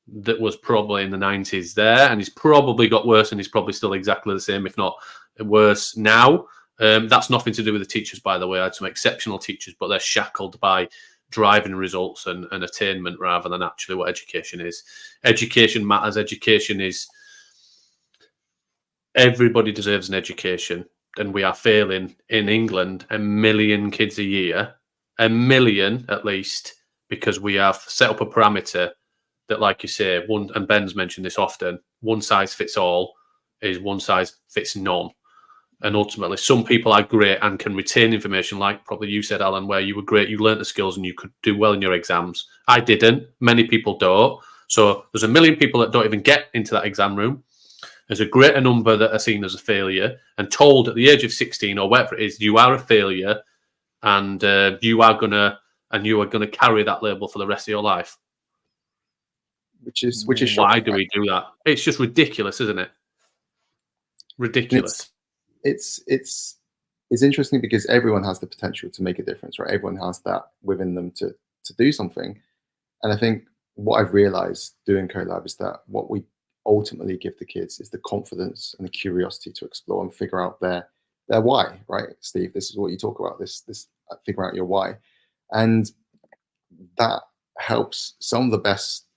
that was probably in the 90s there, and he's probably got worse, and he's probably still exactly the same, if not worse now. That's nothing to do with the teachers, by the way. I had some exceptional teachers, but they're shackled by driving results and attainment rather than actually what education is. Education matters. Education is, everybody deserves an education, and we are failing in England 1 million kids a year, 1 million at least, because we have set up a parameter that, like you say, and Ben's mentioned this often, one size fits all is one size fits none. And ultimately, some people are great and can retain information, like probably you said, Alan, where you were great, you learnt the skills and you could do well in your exams. I didn't. Many people don't. So there's 1 million people that don't even get into that exam room. There's a greater number that are seen as a failure and told at the age of 16 or whatever it is, you are a failure, and you are gonna carry that label for the rest of your life. Which is why shocking, do we do that? It's just ridiculous, isn't it? Ridiculous. It's interesting because everyone has the potential to make a difference, right? Everyone has that within them to do something. And I think what I've realized doing CoLab is that what we ultimately give the kids is the confidence and the curiosity to explore and figure out their why, right? Steve, this is what you talk about, this figure out your why. And that helps some of the best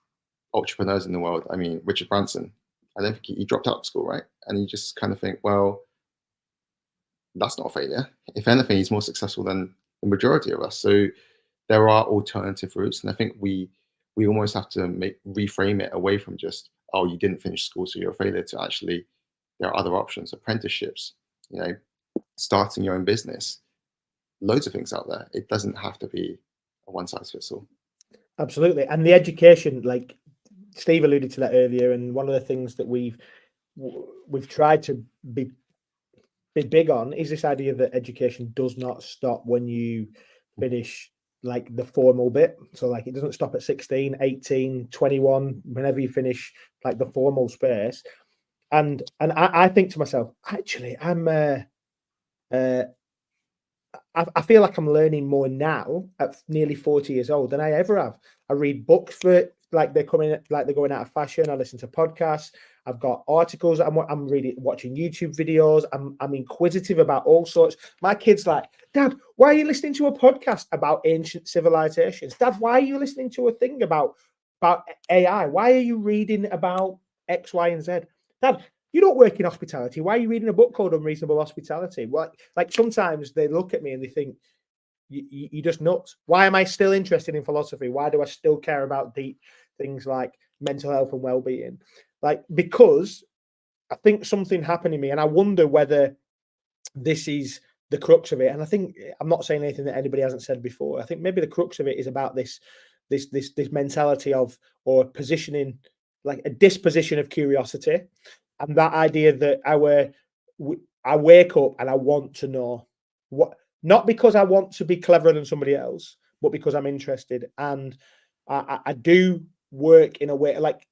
entrepreneurs in the world. I mean, Richard Branson, I don't think he dropped out of school, right? And you just kind of think, well, that's not a failure. If anything, he's more successful than the majority of us. So there are alternative routes. And I think we almost have to reframe it away from just, oh, you didn't finish school, so you're a failure, to actually, there are other options, apprenticeships, starting your own business, loads of things out there. It doesn't have to be a one size fits all. Absolutely. And the education, like Steve alluded to that earlier, and one of the things that we've tried to be big on is this idea that education does not stop when you finish like the formal bit. So like it doesn't stop at 16, 18, 21, whenever you finish like the formal space. And I think to myself, actually, I feel like I'm learning more now at nearly 40 years old than I ever have. I read books for like they're going out of fashion. I listen to podcasts. I've got articles. I'm reading, watching YouTube videos. I'm inquisitive about all sorts. My kid's like, Dad, why are you listening to a podcast about ancient civilizations? Dad, why are you listening to a thing about AI? Why are you reading about X, Y, and Z? Dad, you don't work in hospitality. Why are you reading a book called Unreasonable Hospitality? Like sometimes they look at me and they think, you're just nuts. Why am I still interested in philosophy? Why do I still care about deep things like mental health and well-being? Like, because I think something happened in me, and I wonder whether this is the crux of it. And I think I'm not saying anything that anybody hasn't said before. I think maybe the crux of it is about this mentality of, or positioning, like a disposition of curiosity. And that idea that I wake up and I want to know what, not because I want to be cleverer than somebody else, but because I'm interested. And I do work in a way like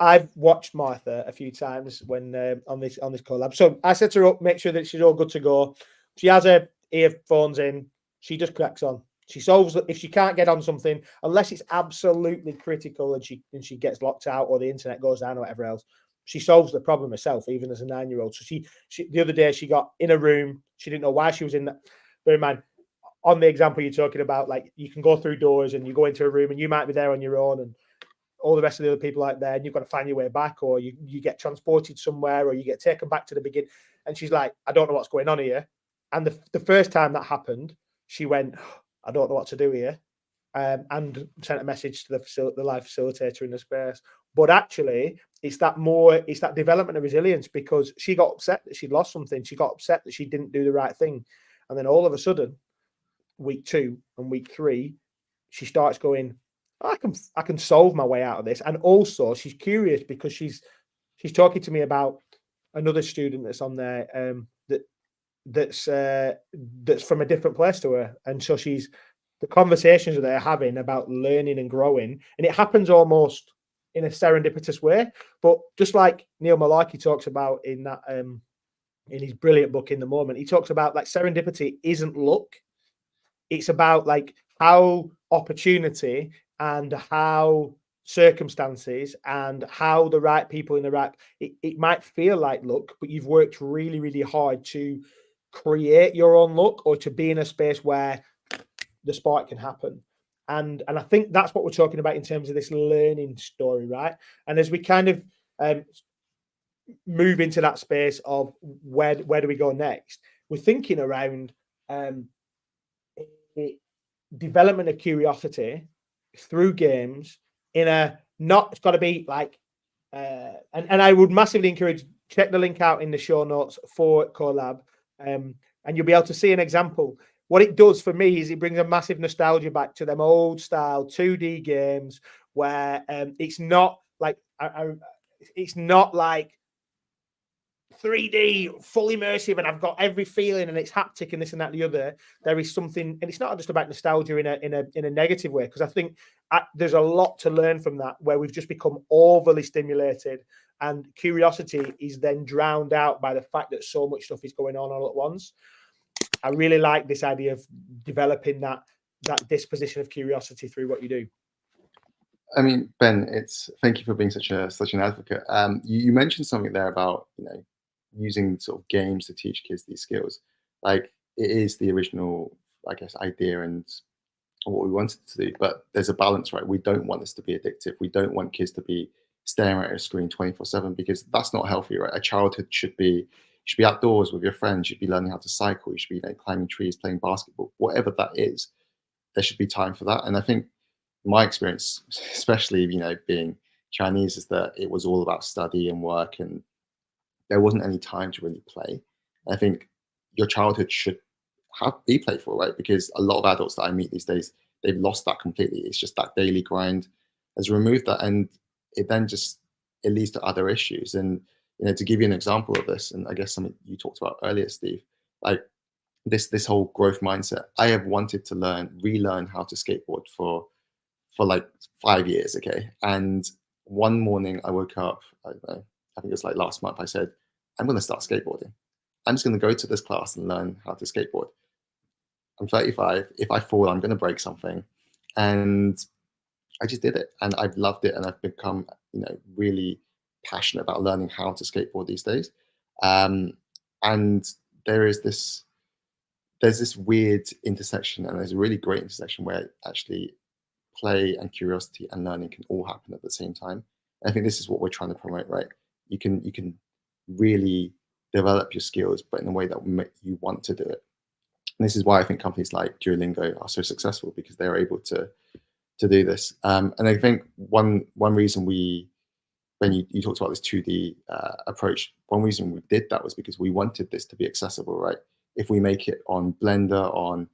I've watched Martha a few times when on this collab. So I set her up, make sure that she's all good to go. She has her earphones in. She just cracks on. She solves if she can't get on something, unless it's absolutely critical and she gets locked out or the internet goes down or whatever else. She solves the problem herself, even as a 9-year-old. So she the other day she got in a room. She didn't know why she was in that. Bear in mind, on the example you're talking about, like you can go through doors and you go into a room and you might be there on your own and all the rest of the other people out there, and you've got to find your way back, or you get transported somewhere, or you get taken back to the beginning. And she's like, I don't know what's going on here. And the first time that happened, she went, I don't know what to do here. And sent a message to the live facilitator in the space. But actually, it's that development of resilience, because she got upset that she'd lost something. She got upset that she didn't do the right thing. And then all of a sudden, week 2 and week 3, she starts going, I can solve my way out of this. And also she's curious because she's talking to me about another student that's on there that's from a different place to her. And so the conversations that they're having about learning and growing, and it happens almost in a serendipitous way. But just like Neil Malarkey talks about in that in his brilliant book In the Moment, he talks about like serendipity isn't luck. It's about like how opportunity and how circumstances and how the right people in the right, it might feel like luck, but you've worked really, really hard to create your own luck, or to be in a space where the spark can happen. And I think that's what we're talking about in terms of this learning story, right? And as we kind of move into that space of where do we go next, we're thinking around development of curiosity through games in a it's got to be like and I would massively encourage, check the link out in the show notes for Collab, and you'll be able to see an example. What it does for me is it brings a massive nostalgia back to them old style 2D games where it's not like it's not like 3D, full immersive, and I've got every feeling, and it's haptic, and this and that, and the other. There is something, and it's not just about nostalgia in a negative way, because I think there's a lot to learn from that, where we've just become overly stimulated, and curiosity is then drowned out by the fact that so much stuff is going on all at once. I really like this idea of developing that disposition of curiosity through what you do. I mean, Ben, thank you for being such an advocate. You mentioned something there about using sort of games to teach kids these skills. Like, it is the original, I guess, idea and what we wanted to do, but there's a balance, right? We don't want this to be addictive. We don't want kids to be staring at a screen 24/7, because that's not healthy, right? A childhood should be outdoors with your friends. You should be learning how to cycle. You should be climbing trees, playing basketball, whatever that is. There should be time for that. And I think my experience, especially being Chinese, is that it was all about study and work, and there wasn't any time to really play. I think your childhood should be playful, right? Because a lot of adults that I meet these days, they've lost that completely. It's just that daily grind has removed that, and it then it leads to other issues. And to give you an example of this, and I guess something you talked about earlier, Steve, like this whole growth mindset. I have wanted to relearn how to skateboard for like 5 years, okay? And one morning I woke up, I don't know, I think it was like last month, I said, I'm going to start skateboarding. I'm just going to go to this class and learn how to skateboard. I'm 35. If I fall, I'm going to break something. And I just did it, and I've loved it, and I've become, really passionate about learning how to skateboard these days. And there's this weird intersection, and there's a really great intersection where actually play and curiosity and learning can all happen at the same time. And I think this is what we're trying to promote, right? You can really develop your skills, but in a way that will make you want to do it. And this is why I think companies like Duolingo are so successful, because they're able to do this. And I think one reason when you talked about this 2D approach, one reason we did that was because we wanted this to be accessible, right? If we make it on Blender, on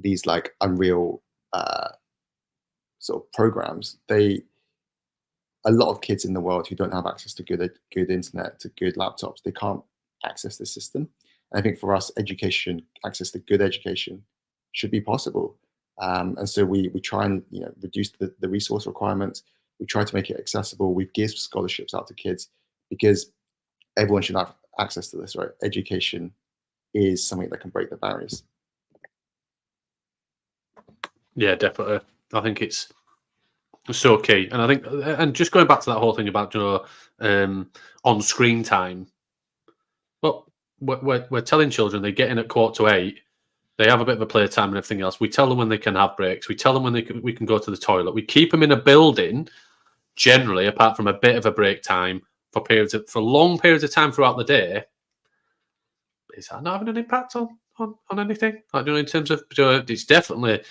these like Unreal sort of programs, a lot of kids in the world who don't have access to good internet, to good laptops, they can't access the system. And I think for us, access to good education should be possible. And so we try and reduce the resource requirements. We try to make it accessible. We give scholarships out to kids, because everyone should have access to this, right? Education is something that can break the barriers. Yeah, definitely. I think it's so key. And I think, and just going back to that whole thing about on screen time. Well, we're telling children they get in at 7:45, They have a bit of a playtime and everything else. We tell them when they can have breaks. We tell them when we can go to the toilet. We keep them in a building, generally, apart from a bit of a break time, for long periods of time throughout the day. Is that not having an impact on anything? Like, in terms of, it's definitely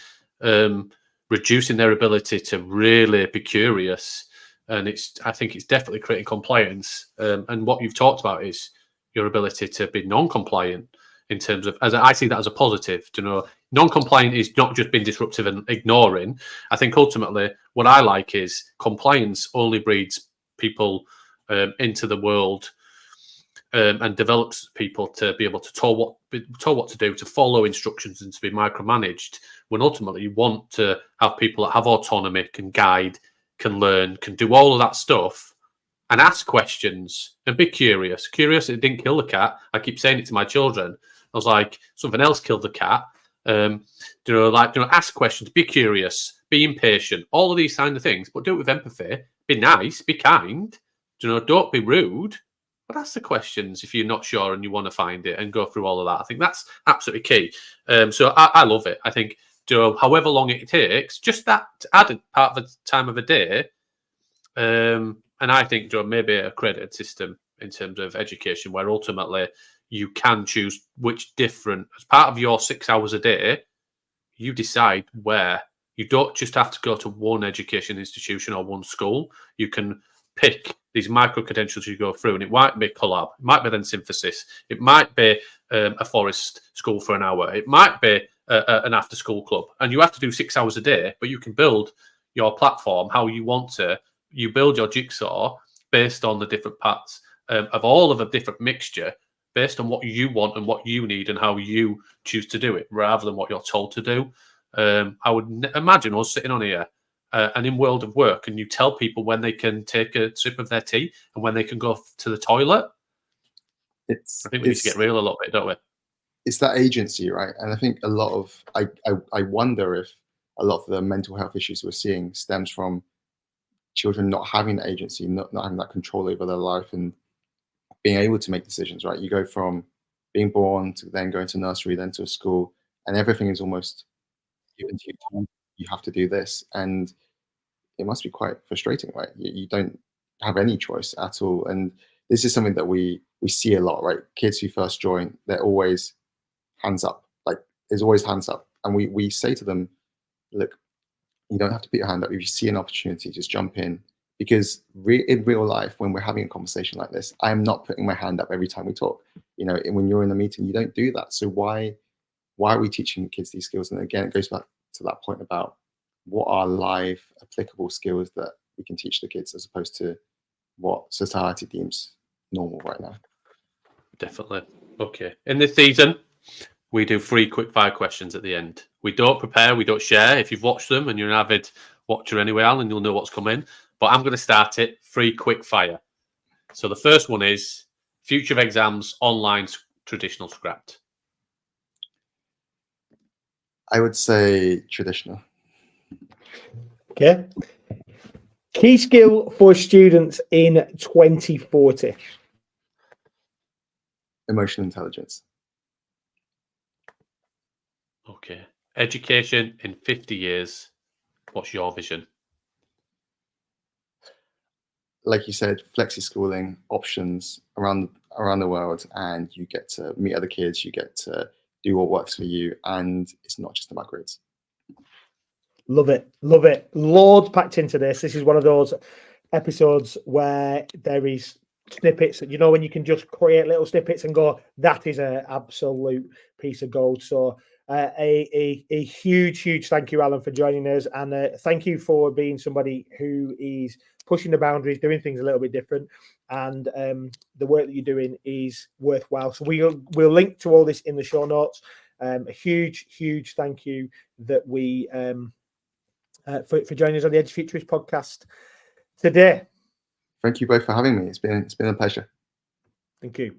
reducing their ability to really be curious, and I think it's definitely creating compliance. And what you've talked about is your ability to be non-compliant. In terms of, as I see that as a positive, non-compliant is not just being disruptive and ignoring. I think ultimately what I like is compliance only breeds people into the world and develops people to be able to told what to do, to follow instructions and to be micromanaged, when ultimately you want to have people that have autonomy, can guide, can learn, can do all of that stuff and ask questions and be curious. Curious, it didn't kill the cat. I keep saying it to my children. I was like, something else killed the cat. Ask questions, be curious, be impatient, all of these kind of things, but do it with empathy. Be nice, be kind. Don't be rude. But ask the questions if you're not sure and you want to find it, and go through all of that. I think that's absolutely key. So I love it. I think, however long it takes, just that added part of the time of a day. And I think maybe a accredited system in terms of education, where ultimately you can choose as part of your 6 hours a day, you decide where. You don't just have to go to one education institution or one school. You can pick these micro credentials you go through, and it might be collab, it might be then synthesis, it might be a forest school for an hour, it might be an after school club, and you have to do 6 hours a day, but you can build your platform how you want to. You build your jigsaw based on the different parts of all of a different mixture, based on what you want and what you need and how you choose to do it, rather than what you're told to do. I would imagine us sitting on here and in world of work, and you tell people when they can take a sip of their tea and when they can go to the toilet. I think we need to get real a little bit, don't we? It's that agency, right? And I think a lot of, I wonder if a lot of the mental health issues we're seeing stems from children not having that agency, not having that control over their life and being able to make decisions, right? You go from being born to then going to nursery, then to a school, and everything is almost given to you. You have to do this, and it must be quite frustrating, right? You don't have any choice at all. And this is something that we see a lot, right? Kids who first join, they're always hands up. Like, there's always hands up, and we say to them, look, you don't have to put your hand up. If you see an opportunity, just jump in. Because in real life, when we're having a conversation like this, I'm not putting my hand up every time we talk. When you're in a meeting, you don't do that. So why are we teaching kids these skills? And again, it goes back to that point about what are live applicable skills that we can teach the kids, as opposed to what society deems normal right now. Definitely. Okay. In this season, we do 3 quick fire questions at the end. We don't prepare, we don't share. If you've watched them and you're an avid watcher anyway, Alan, you'll know what's coming. But I'm going to start it 3 quick fire. So the first one is future of exams, online, traditional, scrapped. I would say traditional. Okay. Key skill for students in 2040. Emotional intelligence. Okay. Education in 50 years. What's your vision? Like you said, flexi schooling options around the world, and you get to meet other kids, you get to do what works for you, and it's not just about grades. Love it. Love it. Loads packed into this. This is one of those episodes where there is snippets, when you can just create little snippets and go, that is an absolute piece of gold. So a huge thank you, Alan, for joining us, and thank you for being somebody who is pushing the boundaries, doing things a little bit different, and the work that you're doing is worthwhile. So we'll link to all this in the show notes. A huge thank you that we for joining us on the Edufuturists podcast today. Thank you both for having me. It's been a pleasure. Thank you.